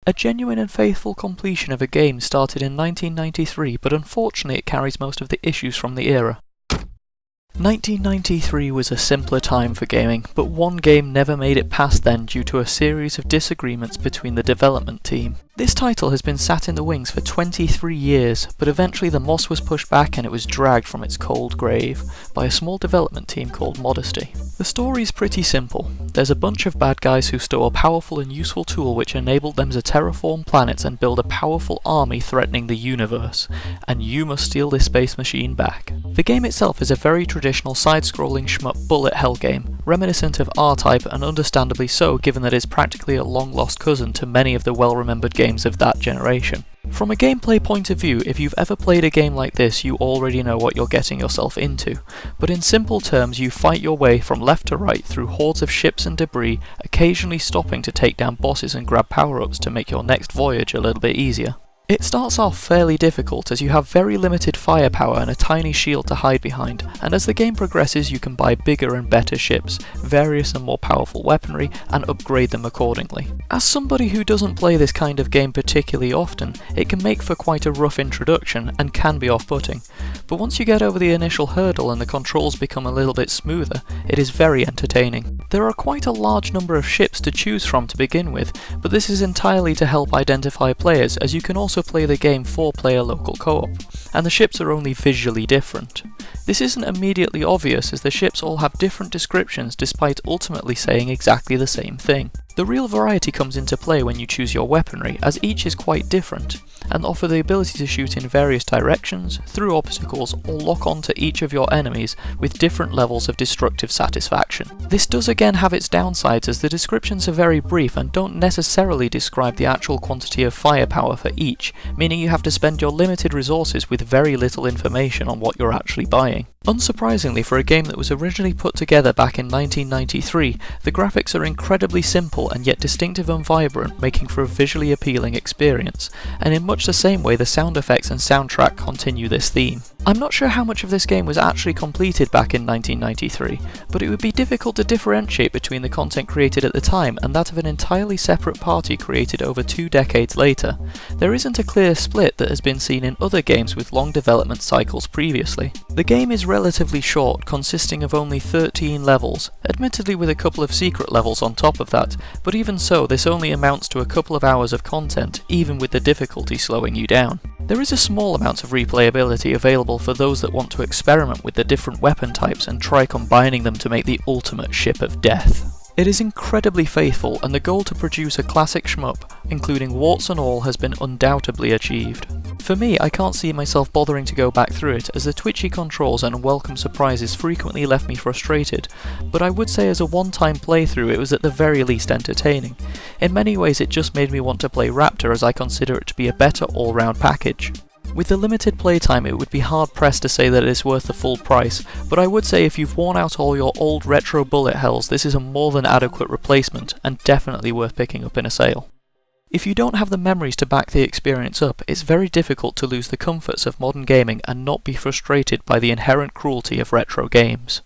A genuine and faithful completion of a game started in 1993, but unfortunately it carries most of the issues from the era. 1993 was a simpler time for gaming, but one game never made it past then due to a series of disagreements between the development team. This title has been sat in the wings for 23 years, but eventually the moss was pushed back and it was dragged from its cold grave by a small development team called Modesty. The story is pretty simple. There's a bunch of bad guys who stole a powerful and useful tool which enabled them to terraform planets and build a powerful army threatening the universe, and you must steal this space machine back. The game itself is a very traditional side-scrolling shmup bullet hell game, reminiscent of R-Type and understandably so given that it's practically a long-lost cousin to many of the well-remembered games of that generation. From a gameplay point of view, if you've ever played a game like this, you already know what you're getting yourself into. But in simple terms, you fight your way from left to right through hordes of ships and debris, occasionally stopping to take down bosses and grab power-ups to make your next voyage a little bit easier. It starts off fairly difficult as you have very limited firepower and a tiny shield to hide behind, and as the game progresses you can buy bigger and better ships, various and more powerful weaponry, and upgrade them accordingly. As somebody who doesn't play this kind of game particularly often, it can make for quite a rough introduction and can be off-putting, but once you get over the initial hurdle and the controls become a little bit smoother, it is very entertaining. There are quite a large number of ships to choose from to begin with, but this is entirely to help identify players, as you can also play the game 4-player local co-op, and the ships are only visually different. This isn't immediately obvious as the ships all have different descriptions despite ultimately saying exactly the same thing. The real variety comes into play when you choose your weaponry, as each is quite different, and offer the ability to shoot in various directions, through obstacles, or lock onto each of your enemies with different levels of destructive satisfaction. This does again have its downsides as the descriptions are very brief and don't necessarily describe the actual quantity of firepower for each, meaning you have to spend your limited resources with very little information on what you're actually buying. Unsurprisingly, for a game that was originally put together back in 1993, the graphics are incredibly simple and yet distinctive and vibrant, making for a visually appealing experience, and in much the same way the sound effects and soundtrack continue this theme. I'm not sure how much of this game was actually completed back in 1993, but it would be difficult to differentiate between the content created at the time and that of an entirely separate party created over 2 decades later. There isn't a clear split that has been seen in other games with long development cycles previously. The game is relatively short, consisting of only 13 levels, admittedly with a couple of secret levels on top of that, but even so this only amounts to a couple of hours of content, even with the difficulty slowing you down. There is a small amount of replayability available for those that want to experiment with the different weapon types and try combining them to make the ultimate ship of death. It is incredibly faithful, and the goal to produce a classic shmup, including warts and all, has been undoubtedly achieved. For me, I can't see myself bothering to go back through it, as the twitchy controls and unwelcome surprises frequently left me frustrated, but I would say as a one-time playthrough it was at the very least entertaining. In many ways it just made me want to play Raptor, as I consider it to be a better all-round package. With the limited playtime it would be hard-pressed to say that it is worth the full price, but I would say if you've worn out all your old retro bullet hells, this is a more than adequate replacement, and definitely worth picking up in a sale. If you don't have the memories to back the experience up, it's very difficult to lose the comforts of modern gaming and not be frustrated by the inherent cruelty of retro games.